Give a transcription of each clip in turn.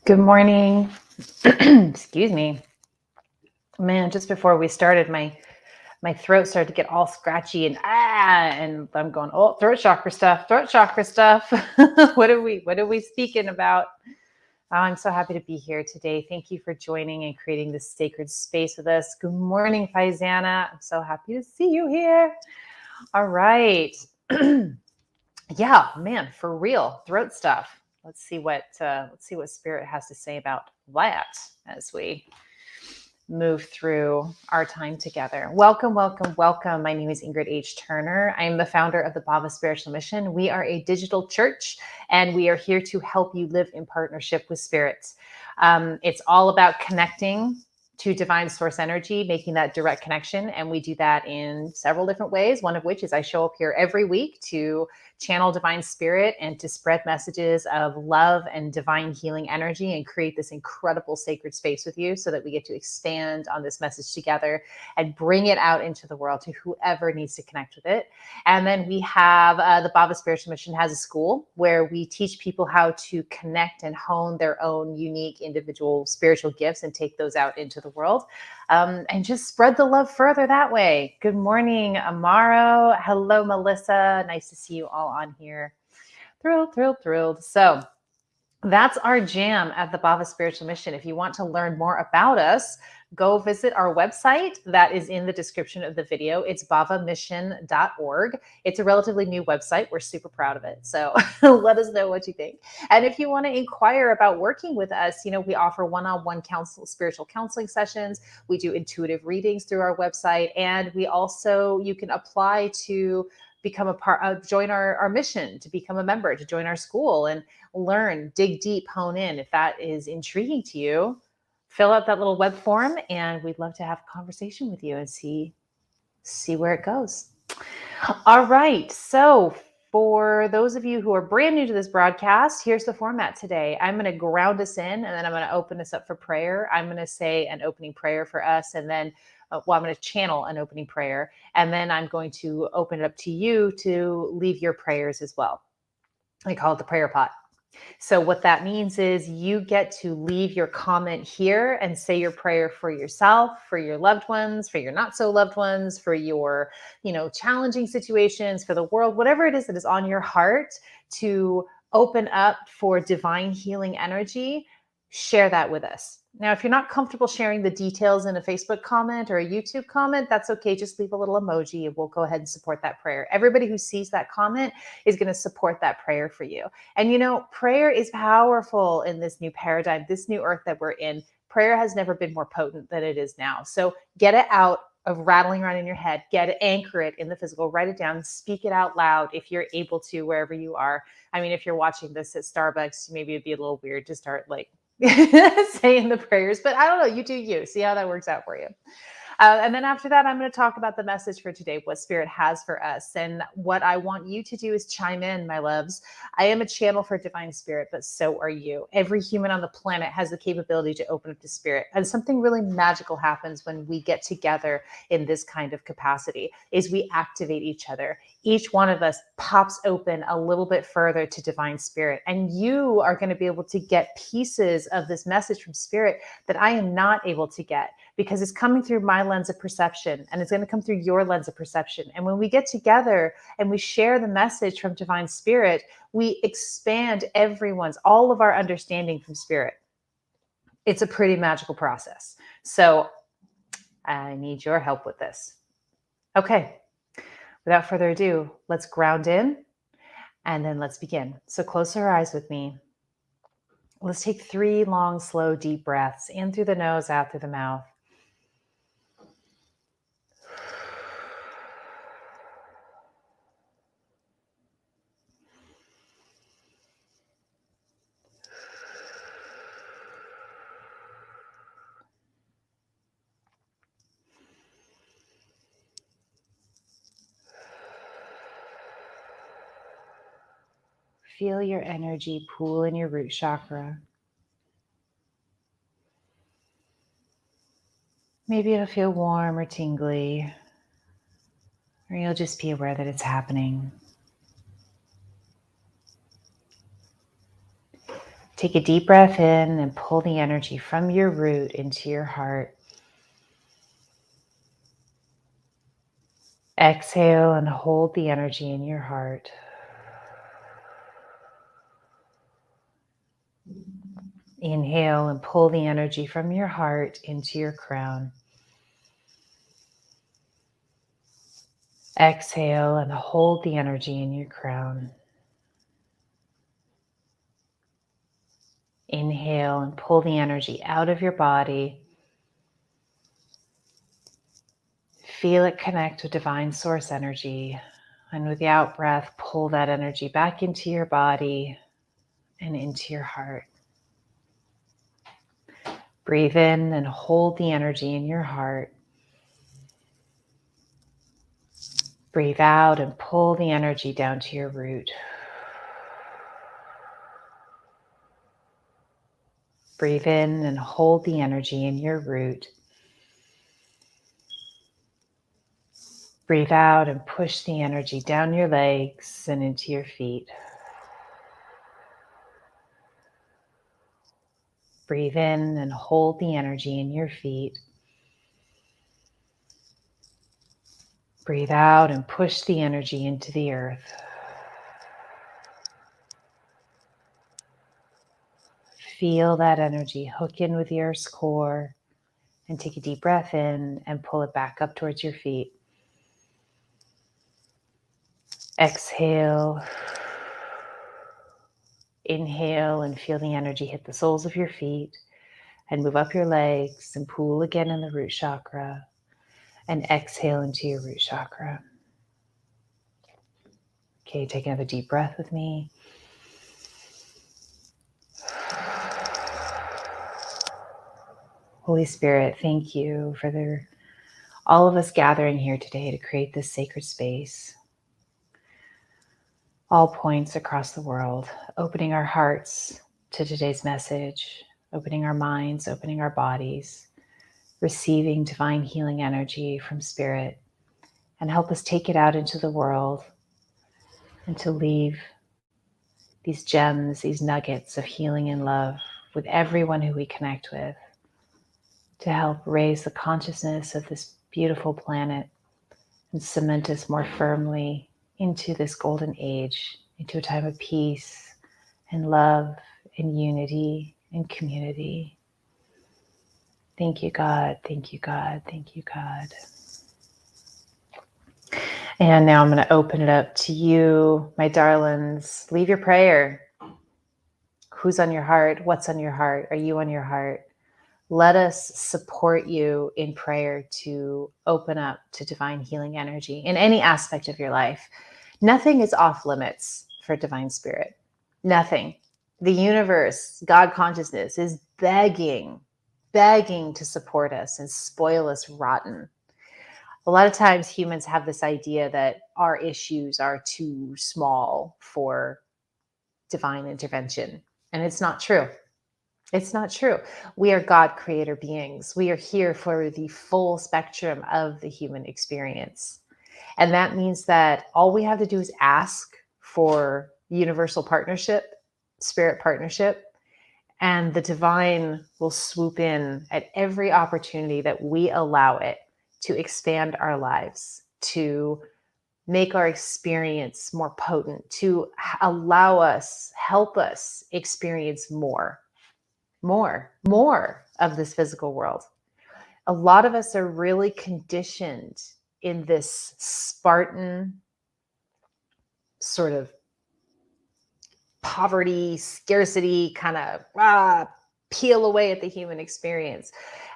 Good morning. Excuse me. Man, just before we started, my throat started to get all scratchy and I'm going, oh, throat chakra stuff. What are we speaking about? Oh, I'm so happy to be here today. Thank you for joining and creating this sacred space with us. Good morning, Faizana. I'm so happy to see you here. All right. Yeah, man, for real, throat stuff. Let's see what Spirit has to say about that as we move through our time together. Welcome, welcome, welcome. My name is Ingrid H. Turner. I am the founder of the Bhava Spiritual Mission. We are a digital church, and we are here to help you live in partnership with spirits. It's all about connecting to divine source energy, making that direct connection. And we do that in several different ways. One of which is I show up here every week to channel divine spirit and to spread messages of love and divine healing energy and create this incredible sacred space with you so that we get to expand on this message together and bring it out into the world to whoever needs to connect with it. And then we have the Bhava Spiritual Mission has a school where we teach people how to connect and hone their own unique individual spiritual gifts and take those out into the world. And just spread the love further that way. Good morning, Amaro. Hello, Melissa. Nice to see you all on here. Thrilled. So that's our jam at the Bhava Spiritual Mission. If you want to learn more about us, go visit our website that is in the description of the video. It's bhavamission.org. It's a relatively new website. We're super proud of it. So let us know what you think. And if you want to inquire about working with us, we offer one-on-one spiritual counseling sessions. We do intuitive readings through our website. And you can apply to become a part, join our mission, to become a member, to join our school and learn, dig deep, hone in. If that is intriguing to you, fill out that little web form and we'd love to have a conversation with you and see where it goes. All right. So for those of you who are brand new to this broadcast, here's the format today. I'm going to ground us in and then I'm going to open us up for prayer. I'm going to say an opening prayer for us and then I'm going to channel an opening prayer and then I'm going to open it up to you to leave your prayers as well. I call it the prayer pot. So what that means is you get to leave your comment here and say your prayer for yourself, for your loved ones, for your not so loved ones, for your, challenging situations, for the world, whatever it is that is on your heart to open up for divine healing energy. Share that with us. Now, if you're not comfortable sharing the details in a Facebook comment or a YouTube comment, that's okay. Just leave a little emoji and we'll go ahead and support that prayer. Everybody who sees that comment is going to support that prayer for you. And prayer is powerful in this new paradigm, this new earth that we're in. Prayer has never been more potent than it is now. So get it out of rattling around in your head, anchor it in the physical, write it down, speak it out loud if you're able to, wherever you are. I mean, if you're watching this at Starbucks, maybe it'd be a little weird to start saying the prayers, but I don't know, you do you. See how that works out for you. And then after that, I'm going to talk about the message for today, what Spirit has for us. And what I want you to do is chime in, my loves. I am a channel for divine spirit, but so are you. Every human on the planet has the capability to open up to spirit. And something really magical happens when we get together in this kind of capacity, is we activate each other. Each one of us pops open a little bit further to divine spirit. And you are going to be able to get pieces of this message from spirit that I am not able to get, because it's coming through my lens of perception and it's going to come through your lens of perception. And when we get together and we share the message from divine spirit, we expand all of our understanding from spirit. It's a pretty magical process. So I need your help with this. Okay. Without further ado, let's ground in and then let's begin. So close our eyes with me. Let's take 3 long, slow, deep breaths in through the nose, out through the mouth. Feel your energy pool in your root chakra. Maybe it'll feel warm or tingly, or you'll just be aware that it's happening. Take a deep breath in and pull the energy from your root into your heart. Exhale and hold the energy in your heart. Inhale and pull the energy from your heart into your crown. Exhale and hold the energy in your crown. Inhale and pull the energy out of your body. Feel it connect with divine source energy. And with the out breath, pull that energy back into your body and into your heart. Breathe in and hold the energy in your heart. Breathe out and pull the energy down to your root. Breathe in and hold the energy in your root. Breathe out and push the energy down your legs and into your feet. Breathe in and hold the energy in your feet. Breathe out and push the energy into the earth. Feel that energy hook in with the earth's core and take a deep breath in and pull it back up towards your feet. Exhale. Inhale and feel the energy hit the soles of your feet and move up your legs and pool again in the root chakra. And exhale into your root chakra. Okay, take another deep breath with me. Holy Spirit, thank you for all of us gathering here today to create this sacred space. All points across the world, opening our hearts to today's message, opening our minds, opening our bodies, receiving divine healing energy from Spirit, and help us take it out into the world and to leave these gems, these nuggets of healing and love with everyone who we connect with, to help raise the consciousness of this beautiful planet and cement us more firmly into this golden age, into a time of peace and love and unity and community. Thank you, God. Thank you, God. Thank you, God. And now I'm going to open it up to you, my darlings. Leave your prayer. Who's on your heart? What's on your heart? Are you on your heart? Let us support you in prayer to open up to divine healing energy in any aspect of your life. Nothing is off limits for divine spirit. Nothing. The universe, God consciousness is begging to support us and spoil us rotten. A lot of times humans have this idea that our issues are too small for divine intervention. And it's not true. It's not true. We are God creator beings. We are here for the full spectrum of the human experience. And that means that all we have to do is ask for universal partnership, spirit partnership, and the divine will swoop in at every opportunity that we allow it to expand our lives, to make our experience more potent, to allow us, help us experience more of this physical world. A lot of us are really conditioned in this Spartan sort of poverty, scarcity, kind of peel away at the human experience.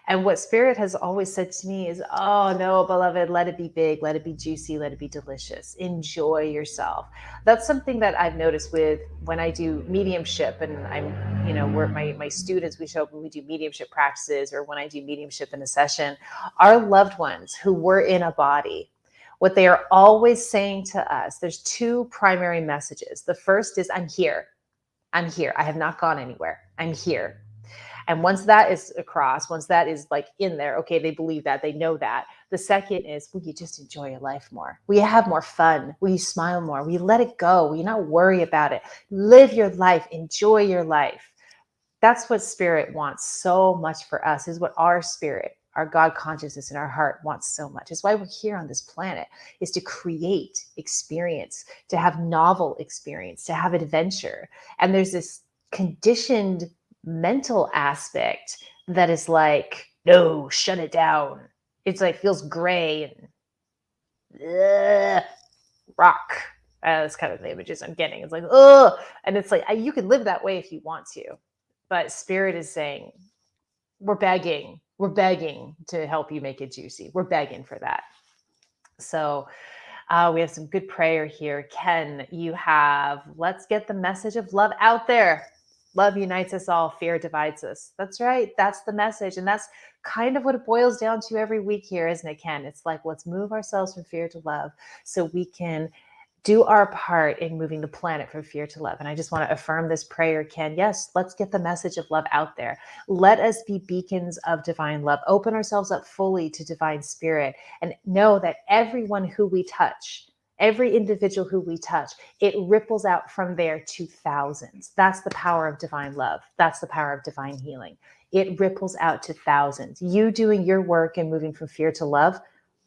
And what Spirit has always said to me is, oh no, beloved, let it be big, let it be juicy, let it be delicious. Enjoy yourself. That's something that I've noticed with when I do mediumship, and we're my students, we show up and we do mediumship practices, or when I do mediumship in a session, our loved ones who were in a body, what they are always saying to us, there's two primary messages. The first is, I'm here. I'm here. I have not gone anywhere. I'm here. And once that is across, once that is like in there, okay, they believe that, they know that. The second is, will you just enjoy your life more? Will you have more fun? Will you smile more? Will you let it go? Will you not worry about it? Live your life, enjoy your life. That's what spirit wants so much for us, is what our spirit, our God consciousness in our heart wants so much. It's why we're here on this planet, is to create experience, to have novel experience, to have adventure. And there's this conditioned mental aspect that is like, no, shut it down. It's like feels gray and rock. That's kind of the images I'm getting. It's like, oh, and it's like, you can live that way if you want to. But spirit is saying, we're begging to help you make it juicy. We're begging for that. So we have some good prayer here. Ken, you have, let's get the message of love out there. Love unites us all. Fear divides us. That's right. That's the message. And that's kind of what it boils down to every week here, isn't it, Ken? It's like, let's move ourselves from fear to love so we can do our part in moving the planet from fear to love. And I just want to affirm this prayer, Ken. Yes, let's get the message of love out there. Let us be beacons of divine love. Open ourselves up fully to divine spirit and know that everyone who we touch, every individual who we touch, it ripples out from there to thousands. That's the power of divine love. That's the power of divine healing. It ripples out to thousands. You doing your work and moving from fear to love,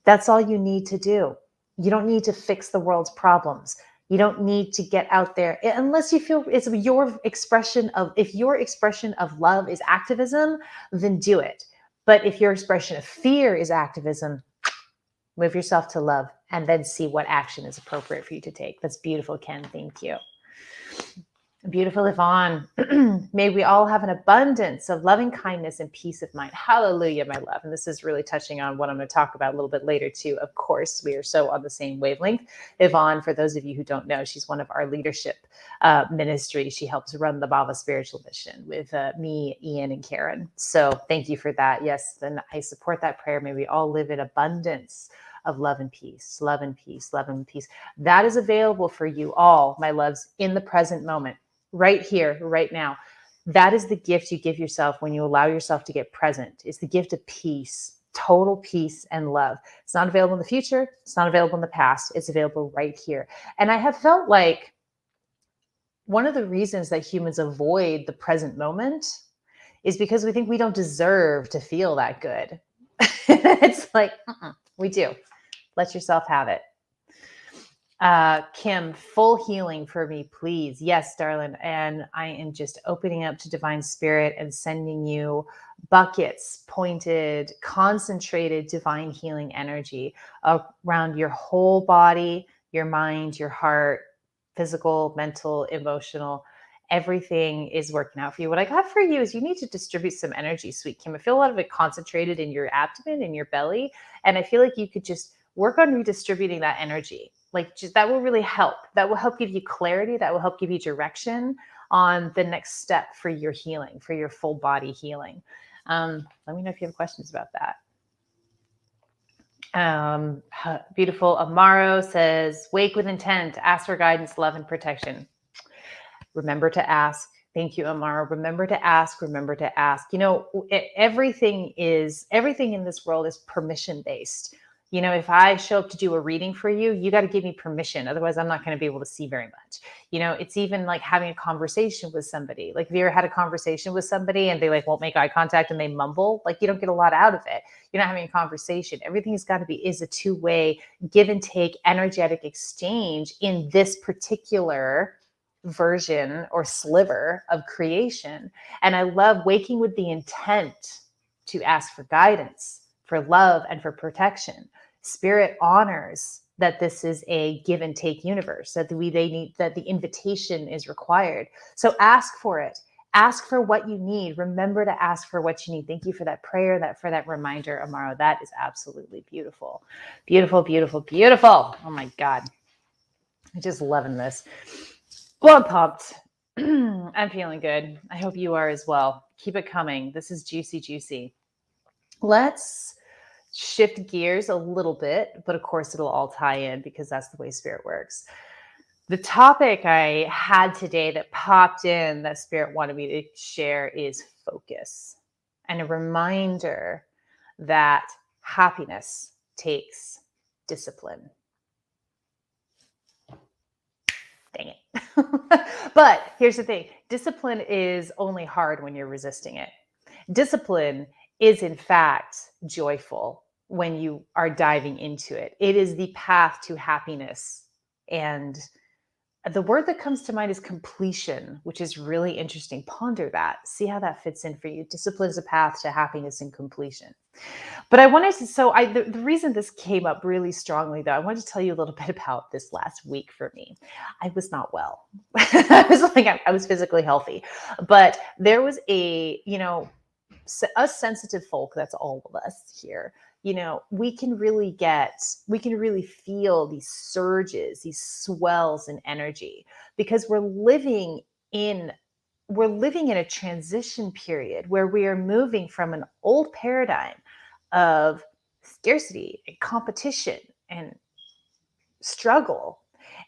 that's all you need to do. You don't need to fix the world's problems. You don't need to get out there unless you feel it's your expression of, if your expression of love is activism, then do it. But if your expression of fear is activism, move yourself to love and then see what action is appropriate for you to take. That's beautiful, Ken. Thank you. Beautiful Yvonne. May we all have an abundance of loving kindness and peace of mind. Hallelujah, my love. And this is really touching on what I'm going to talk about a little bit later too. Of course, we are so on the same wavelength. Yvonne, for those of you who don't know, she's one of our leadership ministries. She helps run the Bhava Spiritual Mission with me, Ian, and Karen. So thank you for that. Yes, and I support that prayer. May we all live in abundance of love and peace, love and peace, love and peace. That is available for you all, my loves, in the present moment. Right here, right now. That is the gift you give yourself when you allow yourself to get present. It's the gift of peace, total peace and love. It's not available in the future. It's not available in the past. It's available right here. And I have felt like one of the reasons that humans avoid the present moment is because we think we don't deserve to feel that good. It's like, we do. Let yourself have it. Kim, full healing for me, please. Yes, darling. And I am just opening up to divine spirit and sending you buckets, pointed, concentrated divine healing energy around your whole body, your mind, your heart, physical, mental, emotional. Everything is working out for you. What I got for you is you need to distribute some energy, sweet Kim. I feel a lot of it concentrated in your abdomen, in your belly. And I feel like you could just work on redistributing that energy. Like, just that will really help. That will help give you clarity. That will help give you direction on the next step for your healing, for your full body healing. Let me know if you have questions about that. Beautiful Amaro says, wake with intent, ask for guidance, love, and protection. Remember to ask. Thank you, Amaro. Remember to ask, remember to ask. You know, everything in this world is permission based. You know, if I show up to do a reading for you, you got to give me permission. Otherwise, I'm not going to be able to see very much. You know, it's even like having a conversation with somebody. Like, have you ever had a conversation with somebody and they like won't make eye contact and they mumble? Like, you don't get a lot out of it. You're not having a conversation. Everything's got to be is a two-way give and take energetic exchange in this particular version or sliver of creation. And I love waking with the intent to ask for guidance, for love, and for protection. Spirit honors that this is a give and take universe, that the invitation is required. So ask for it. Ask for what you need. Remember to ask for what you need. Thank you for that prayer, for that reminder, Amaro. That is absolutely beautiful. Beautiful, beautiful, beautiful. Oh my God. I'm just loving this. Well, I'm pumped. I'm feeling good. I hope you are as well. Keep it coming. This is juicy, juicy. Let's shift gears a little bit, but of course it'll all tie in because that's the way spirit works. The topic I had today that popped in that spirit wanted me to share is focus, and a reminder that happiness takes discipline. Dang it. But here's the thing. Discipline is only hard when you're resisting it. Discipline is, in fact, joyful when you are diving into it. It is the path to happiness. And the word that comes to mind is completion, which is really interesting. Ponder that. See how that fits in for you. Discipline is a path to happiness and completion. But I wanted to, the reason this came up really strongly, though, I wanted to tell you a little bit about this last week for me. I was not well. I was physically healthy, but there was us sensitive folk, that's all of us here, we can really feel these surges, these swells in energy, because in we're living in a transition period where we are moving from an old paradigm of scarcity and competition and struggle,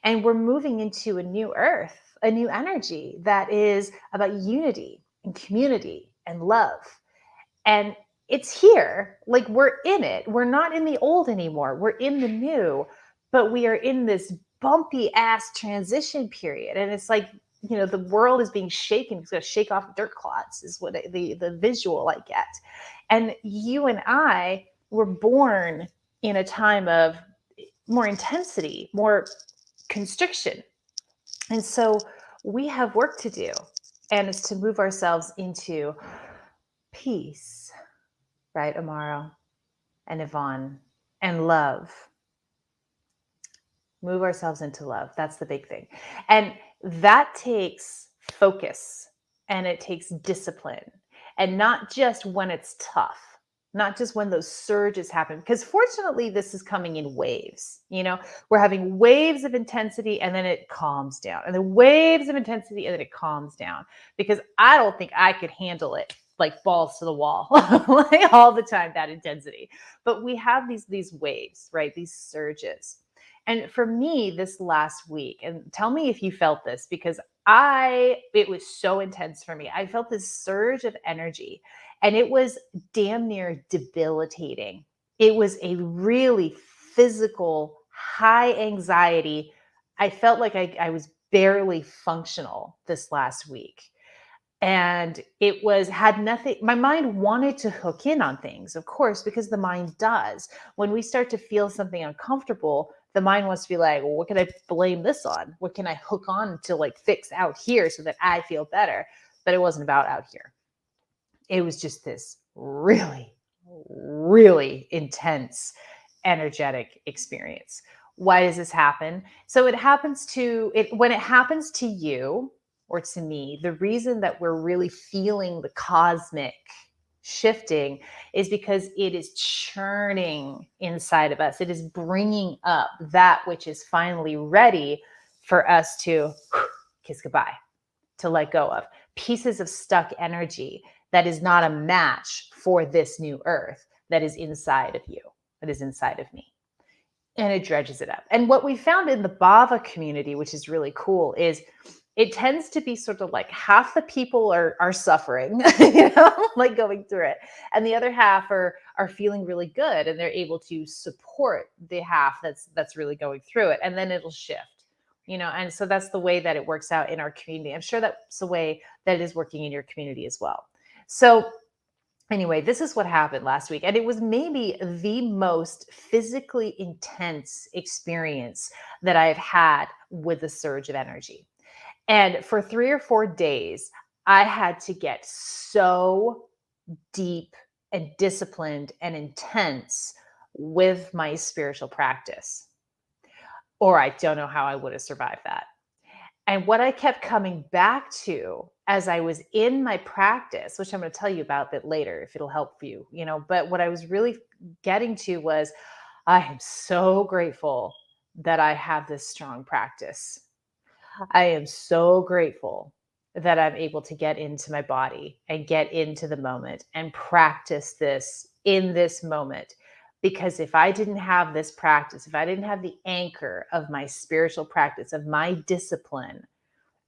and we're moving into a new earth, a new energy that is about unity and community and love. And it's here, like we're in it. We're not in the old anymore. We're in the new, but we are in this bumpy ass transition period. And it's like, the world is being shaken. It's going to shake off dirt clods is what the visual I get. And you and I were born in a time of more intensity, more constriction. And so we have work to do, and it's to move ourselves into peace, right, Amaro and Yvonne, and love. Move ourselves into love. That's the big thing. And that takes focus, and it takes discipline, and not just when it's tough, not just when those surges happen, because fortunately this is coming in waves. We're having waves of intensity, and then it calms down, and the waves of intensity, and then it calms down, because I don't think I could handle it like balls to the wall like all the time, that intensity. But we have these waves, right? These surges. And for me, this last week, and tell me if you felt this, because it was so intense for me. I felt this surge of energy, and it was damn near debilitating. It was a really physical, high anxiety. I felt like I was barely functional this last week. And had nothing, my mind wanted to hook in on things, of course, because the mind does. When we start to feel something uncomfortable, the mind wants to be like, well, what can I blame this on? What can I hook on to, like, fix out here so that I feel better? But it wasn't about out here. It was just this really, really intense, energetic experience. Why does this happen? So when it happens to you, or to me, the reason that we're really feeling the cosmic shifting is because it is churning inside of us. It is bringing up that which is finally ready for us to kiss goodbye, to let go of pieces of stuck energy that is not a match for this new earth that is inside of you, that is inside of me. And it dredges it up. And what we found in the Bhava community, which is really cool, is it tends to be sort of like half the people are suffering, like going through it. And the other half are feeling really good, and they're able to support the half that's really going through it. And then it'll shift, and so that's the way that it works out in our community. I'm sure that's the way that it is working in your community as well. So anyway, this is what happened last week. And it was maybe the most physically intense experience that I've had with the surge of energy. And for 3 or 4 days, I had to get so deep and disciplined and intense with my spiritual practice, or I don't know how I would have survived that. And what I kept coming back to as I was in my practice, which I'm going to tell you about a bit later if it'll help you, but what I was really getting to was, I am so grateful that I have this strong practice. I am so grateful that I'm able to get into my body and get into the moment and practice this in this moment. Because if I didn't have this practice, if I didn't have the anchor of my spiritual practice, of my discipline,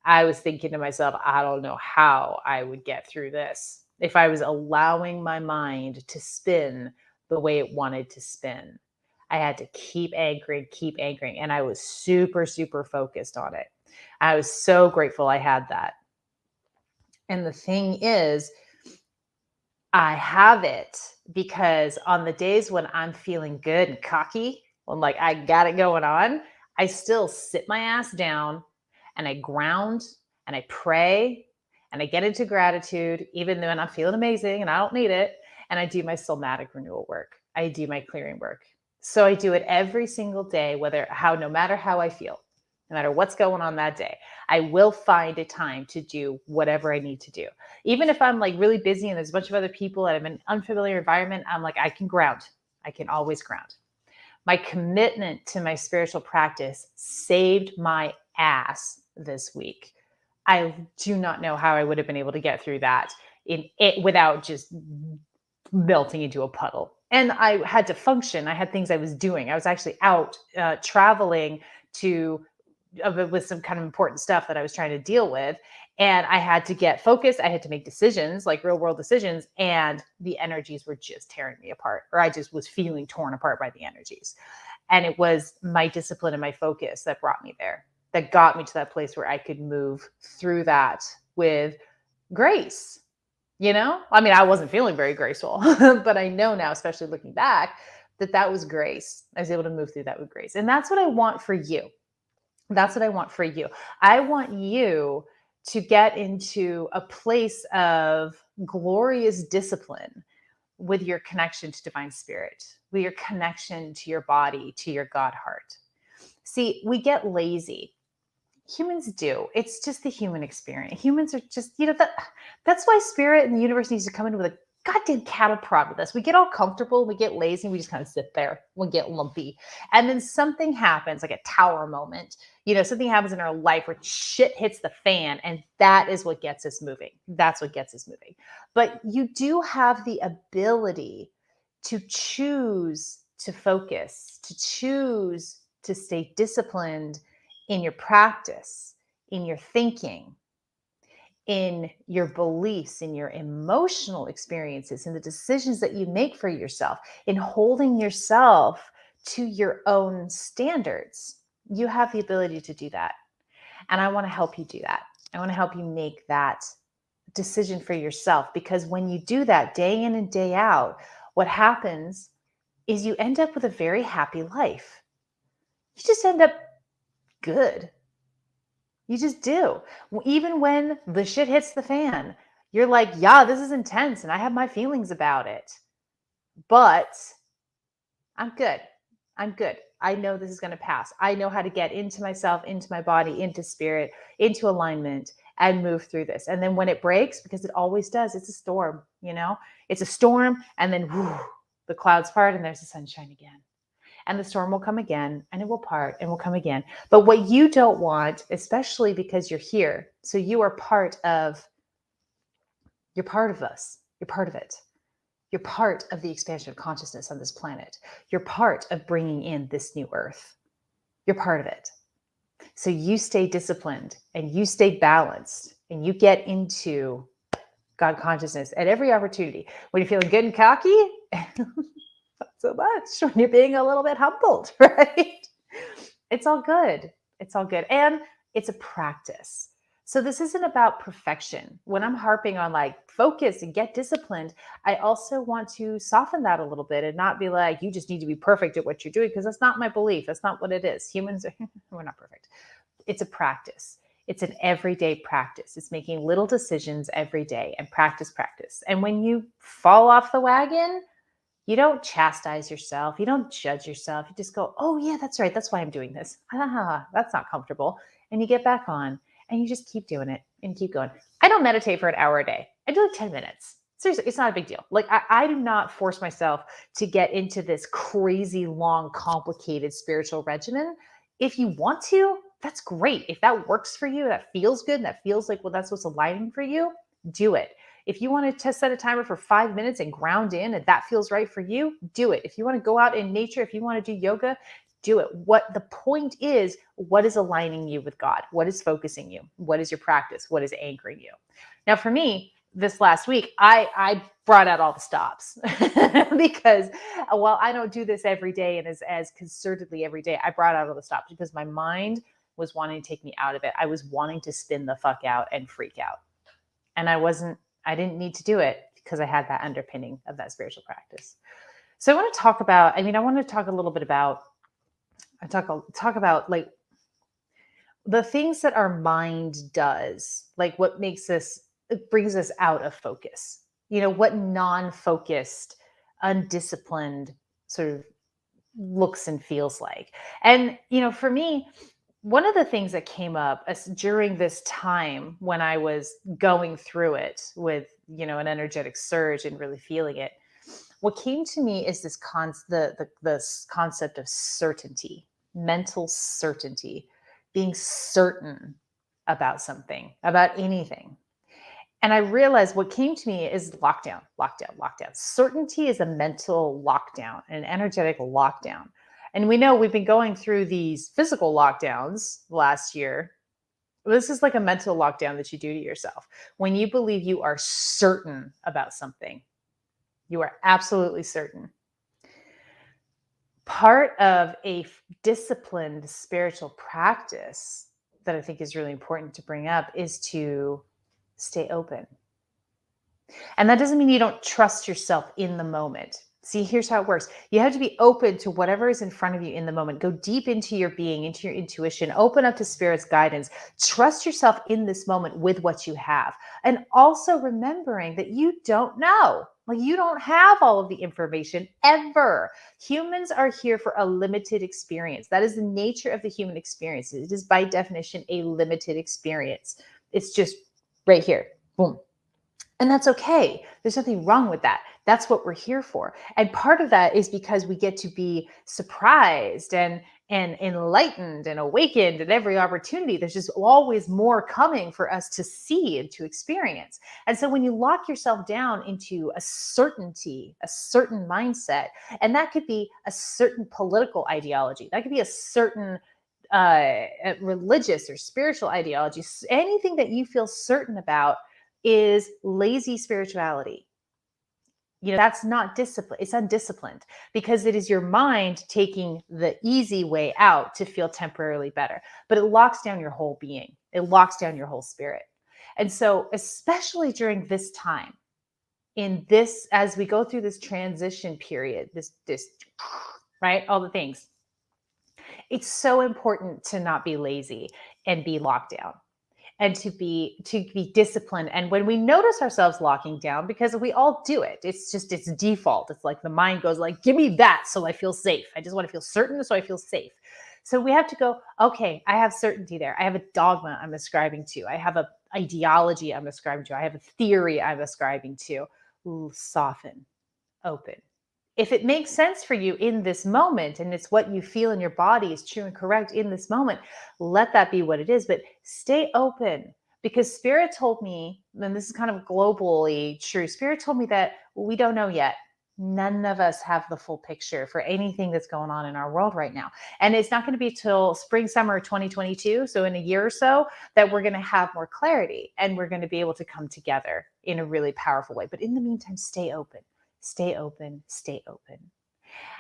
I was thinking to myself, I don't know how I would get through this if I was allowing my mind to spin the way it wanted to spin. I had to keep anchoring. And I was super, super focused on it. I was so grateful I had that. And the thing is, I have it because on the days when I'm feeling good and cocky, when like I got it going on, I still sit my ass down and I ground and I pray and I get into gratitude, even when I'm feeling amazing and I don't need it. And I do my soulmatic renewal work. I do my clearing work. So I do it every single day, no matter how I feel, no matter what's going on that day, I will find a time to do whatever I need to do. Even if I'm like really busy and there's a bunch of other people and I'm in an unfamiliar environment, I'm like, I can ground. I can always ground. My commitment to my spiritual practice saved my ass this week. I do not know how I would have been able to get through that without just melting into a puddle. And I had to function. I had things I was doing. I was actually out traveling with some kind of important stuff that I was trying to deal with. And I had to get focused. I had to make decisions, like real world decisions. And the energies were just tearing me apart, or I just was feeling torn apart by the energies. And it was my discipline and my focus that brought me there, that got me to that place where I could move through that with grace. I mean, I wasn't feeling very graceful, but I know now, especially looking back, that was grace. I was able to move through that with grace. And that's what I want for you. That's what I want for you. I want you to get into a place of glorious discipline with your connection to divine spirit, with your connection to your body, to your God heart. See, we get lazy. Humans do. It's just the human experience. Humans are just, that's why spirit and the universe needs to come in with a goddamn cattle prod with us. We get all comfortable, we get lazy, and we just kind of sit there. We get lumpy. And then something happens, like a tower moment. Something happens in our life where shit hits the fan, and that is what gets us moving. That's what gets us moving. But you do have the ability to choose to focus, to choose to stay disciplined in your practice, in your thinking, in your beliefs, in your emotional experiences, in the decisions that you make for yourself, in holding yourself to your own standards. You have the ability to do that. And I want to help you do that. I want to help you make that decision for yourself, because when you do that day in and day out, what happens is you end up with a very happy life. You just end up good. You just do. Even when the shit hits the fan, you're like, yeah, this is intense and I have my feelings about it, but I'm good. I'm good. I know this is going to pass. I know how to get into myself, into my body, into spirit, into alignment, and move through this. And then when it breaks, because it always does, it's a storm, it's a storm. And then the clouds part and there's the sunshine again. And the storm will come again, and it will part and will come again. But what you don't want, especially because you're here, so you are you're part of us. You're part of it. You're part of the expansion of consciousness on this planet. You're part of bringing in this new earth. You're part of it. So you stay disciplined and you stay balanced and you get into God consciousness at every opportunity. When you're feeling good and cocky, not so much. When you're being a little bit humbled, right? It's all good. It's all good. And it's a practice. So this isn't about perfection. When I'm harping on like focus and get disciplined, I also want to soften that a little bit and not be like, you just need to be perfect at what you're doing, because that's not my belief. That's not what it is. Humans are, we're not perfect. It's a practice. It's an everyday practice. It's making little decisions every day and practice. And when you fall off the wagon, you don't chastise yourself. You don't judge yourself. You just go, oh yeah, that's right. That's why I'm doing this. That's not comfortable. And you get back on and you just keep doing it and keep going. I don't meditate for an hour a day. I do like 10 minutes. Seriously, it's not a big deal. Like I do not force myself to get into this crazy, long, complicated spiritual regimen. If you want to, that's great. If that works for you, that feels good, and that feels like, well, that's what's aligning for you, do it. If you want to set a timer for 5 minutes and ground in and that feels right for you, do it. If you want to go out in nature, if you want to do yoga, do it. What the point is, what is aligning you with God? What is focusing you? What is your practice? What is anchoring you? Now, for me, this last week, I brought out all the stops because while I don't do this every day and as concertedly every day, I brought out all the stops because my mind was wanting to take me out of it. I was wanting to spin the fuck out and freak out. And I didn't need to do it because I had that underpinning of that spiritual practice. So I want to talk about, I want to talk a little bit about, talk about like the things that our mind does, like what it brings us out of focus. What non-focused, undisciplined sort of looks and feels like. And, for me, one of the things that came up during this time when I was going through it with, an energetic surge and really feeling it, what came to me is this this concept of certainty, mental certainty, being certain about something, about anything. And I realized what came to me is lockdown. Certainty is a mental lockdown, an energetic lockdown. And we know we've been going through these physical lockdowns last year. This is like a mental lockdown that you do to yourself. When you believe you are certain about something, you are absolutely certain. Part of a disciplined spiritual practice that I think is really important to bring up is to stay open. And that doesn't mean you don't trust yourself in the moment. See, here's how it works. You have to be open to whatever is in front of you in the moment. Go deep into your being, into your intuition, open up to spirit's guidance. Trust yourself in this moment with what you have. And also remembering that you don't know. Like, you don't have all of the information ever. Humans are here for a limited experience. That is the nature of the human experience. It is by definition a limited experience. It's just right here. Boom. And that's okay. There's nothing wrong with that. That's what we're here for. And part of that is because we get to be surprised and enlightened and awakened at every opportunity. There's just always more coming for us to see and to experience. And so when you lock yourself down into a certainty, a certain mindset, and that could be a certain political ideology, that could be a certain religious or spiritual ideology, anything that you feel certain about is lazy spirituality. That's not discipline. It's undisciplined because it is your mind taking the easy way out to feel temporarily better, but it locks down your whole being. It locks down your whole spirit. And so, especially during this time, as we go through this transition period, this, right? All the things, it's so important to not be lazy and be locked down. And to be disciplined. And when we notice ourselves locking down, because we all do it, it's default. It's like the mind goes like, give me that so I feel safe. I just want to feel certain so I feel safe. So we have to go, okay, I have certainty there. I have a dogma I'm ascribing to. I have an ideology I'm ascribing to. I have a theory I'm ascribing to. Ooh, soften, open. If it makes sense for you in this moment and it's what you feel in your body is true and correct in this moment, let that be what it is. But stay open, because Spirit told me, and this is kind of globally true, Spirit told me that we don't know yet. None of us have the full picture for anything that's going on in our world right now. And it's not going to be till spring, summer 2022, so in a year or so, that we're going to have more clarity and we're going to be able to come together in a really powerful way. But in the meantime, stay open. Stay open, stay open.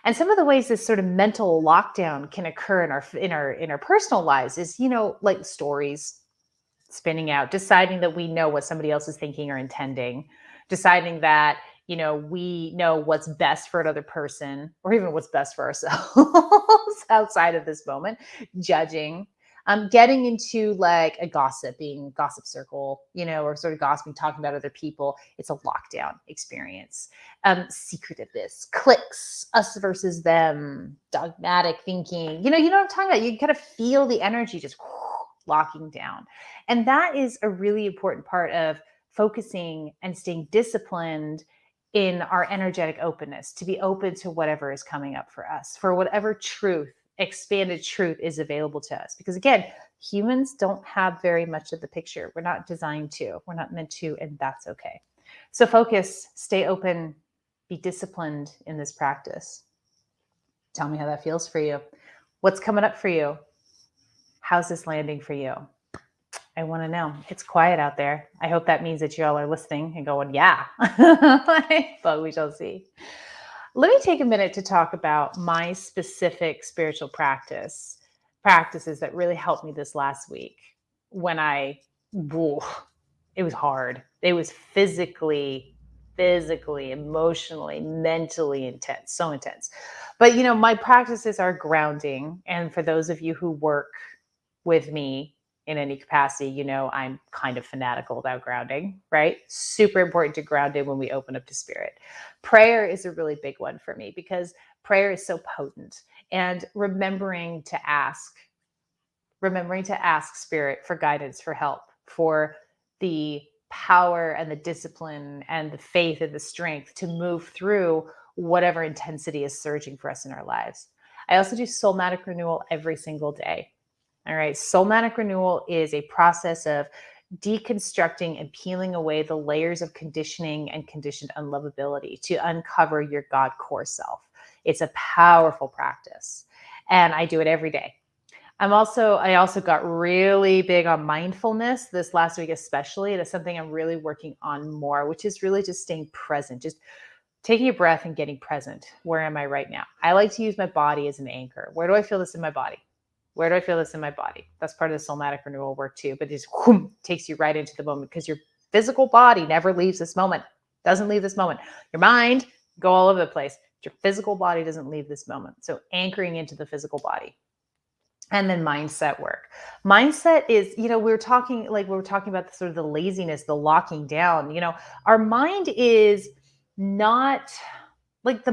And some of the ways this sort of mental lockdown can occur in our personal lives is, like stories spinning out, deciding that we know what somebody else is thinking or intending, deciding that, we know what's best for another person or even what's best for ourselves outside of this moment, judging. Getting into like a gossip circle, or sort of gossiping, talking about other people. It's a lockdown experience. Secretiveness, cliques, us versus them, dogmatic thinking. You know what I'm talking about? You kind of feel the energy just locking down. And that is a really important part of focusing and staying disciplined in our energetic openness, to be open to whatever is coming up for us, for whatever expanded truth is available to us. Because again, humans don't have very much of the picture. We're not designed to, we're not meant to, and that's okay. So focus, stay open, be disciplined in this practice. Tell me how that feels for you. What's coming up for you? How's this landing for you? I want to know. It's quiet out there. I hope that means that you all are listening and going, yeah, but we shall see. Let me take a minute to talk about my specific spiritual practice, practices that really helped me this last week when it was hard. It was physically, emotionally, mentally intense, so intense. But, my practices are grounding. And for those of you who work with me in any capacity, I'm kind of fanatical about grounding, right? Super important to ground in when we open up to spirit. Prayer is a really big one for me because prayer is so potent. And remembering to ask spirit for guidance, for help, for the power and the discipline and the faith and the strength to move through whatever intensity is surging for us in our lives. I also do soulmatic renewal every single day. All right. Soulmatic renewal is a process of deconstructing and peeling away the layers of conditioning and conditioned unlovability to uncover your God core self. It's a powerful practice, and I do it every day. I also got really big on mindfulness this last week, especially. It is something I'm really working on more, which is really just staying present, just taking a breath and getting present. Where am I right now? I like to use my body as an anchor. Where do I feel this in my body? Where do I feel this in my body? That's part of the soulmatic renewal work too, but it just takes you right into the moment because your physical body never leaves this moment, doesn't leave this moment. Your mind go all over the place. Your physical body doesn't leave this moment. So anchoring into the physical body. And then mindset work. Mindset is, we were talking about the sort of the laziness, the locking down. Our mind is not like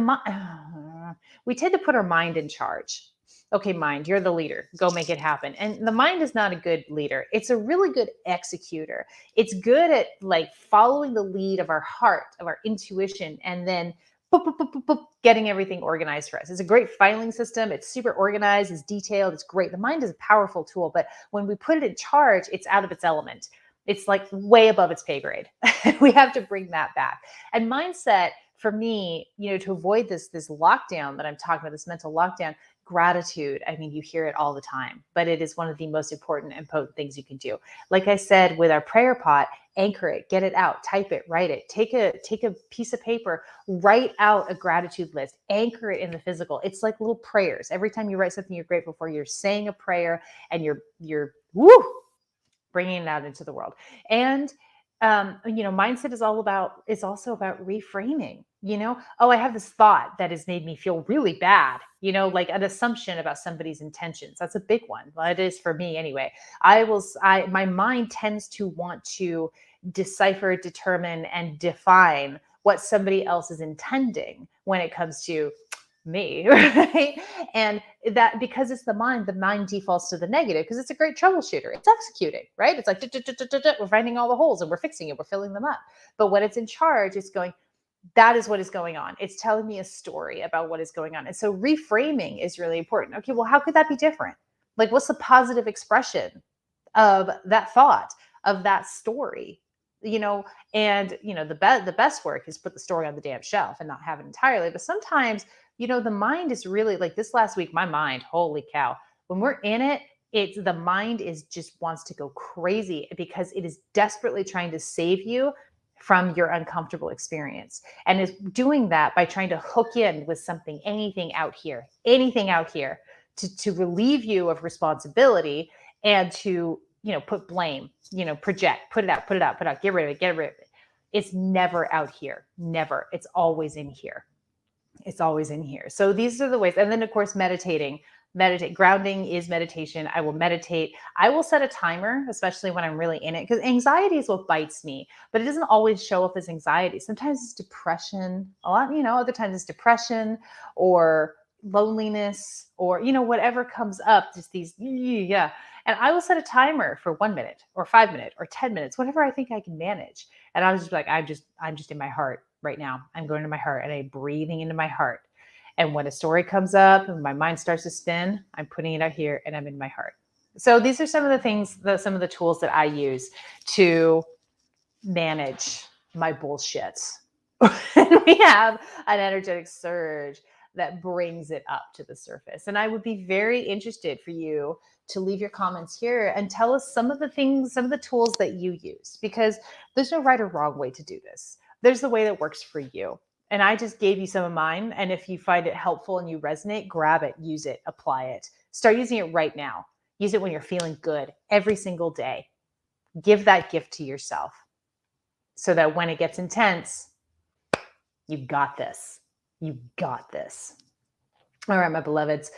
we tend to put our mind in charge. Okay, mind, you're the leader. Go make it happen. And the mind is not a good leader. It's a really good executor. It's good at following the lead of our heart, of our intuition, and then boop, boop, boop, boop, boop, getting everything organized for us. It's a great filing system. It's super organized. It's detailed. It's great. The mind is a powerful tool, but when we put it in charge, it's out of its element. It's way above its pay grade. We have to bring that back. And mindset, for me, to avoid this lockdown that I'm talking about, this mental lockdown, gratitude. I mean, you hear it all the time, but it is one of the most important and potent things you can do. Like I said, with our prayer pot, anchor it, get it out, type it, write it, take a piece of paper, write out a gratitude list, anchor it in the physical. It's like little prayers. Every time you write something you're grateful for, you're saying a prayer and you're bringing it out into the world. And mindset is also about reframing. I have this thought that has made me feel really bad, like an assumption about somebody's intentions. That's a big one. Well, it is for me anyway. My mind tends to want to decipher, determine, and define what somebody else is intending when it comes to me, right? And that, because it's the mind defaults to the negative because it's a great troubleshooter. It's executing, right? It's like, we're finding all the holes and we're fixing it. We're filling them up. But when it's in charge, it's going, that is what is going on. It's telling me a story about what is going on. And so reframing is really important. Okay, well, how could that be different? What's the positive expression of that thought, of that story? And the best work is put the story on the damn shelf and not have it entirely. But sometimes, the mind is really, like this last week, my mind, holy cow, when we're in it, the mind is just wants to go crazy because it is desperately trying to save you from your uncomfortable experience, and is doing that by trying to hook in with anything out here to relieve you of responsibility and to put blame, project, put it out, get rid of it. It's never out here. Never. It's always in here. So these are the ways. And then of course, meditate. Grounding is meditation. I will meditate. I will set a timer, especially when I'm really in it, because anxiety is what bites me, but it doesn't always show up as anxiety. Sometimes it's depression, other times it's depression or loneliness or, whatever comes up, just these, yeah. And I will set a timer for 1 minute or 5 minutes or 10 minutes, whatever I think I can manage. And I was just like, I'm just in my heart right now. I'm going to my heart and I'm breathing into my heart. And when a story comes up and my mind starts to spin, I'm putting it out here and I'm in my heart. So these are some of the things, some of the tools that I use to manage my bullshit. We have an energetic surge that brings it up to the surface. And I would be very interested for you to leave your comments here and tell us some of the tools that you use, because there's no right or wrong way to do this. There's the way that works for you. And I just gave you some of mine. And if you find it helpful and you resonate, grab it, use it, apply it. Start using it right now. Use it when you're feeling good every single day. Give that gift to yourself so that when it gets intense, you got this. You got this. All right, my beloveds.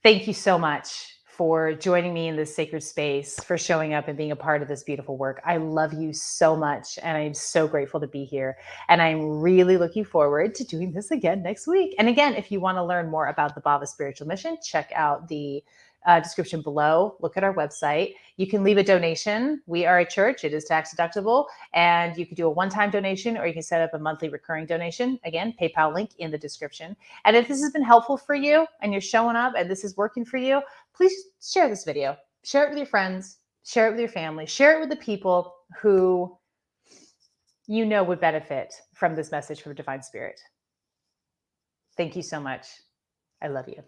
Thank you so much for joining me in this sacred space, for showing up and being a part of this beautiful work. I love you so much, and I'm so grateful to be here. And I'm really looking forward to doing this again next week. And again, if you want to learn more about the Bhava Spiritual Mission, check out the description below. Look at our website. You can leave a donation. We are a church. It is tax deductible, and you can do a one-time donation, or you can set up a monthly recurring donation. Again, PayPal link in the description. And if this has been helpful for you and you're showing up and this is working for you, please share this video. Share it with your friends. Share it with your family. Share it with the people who you know would benefit from this message from Divine Spirit. Thank you so much. I love you.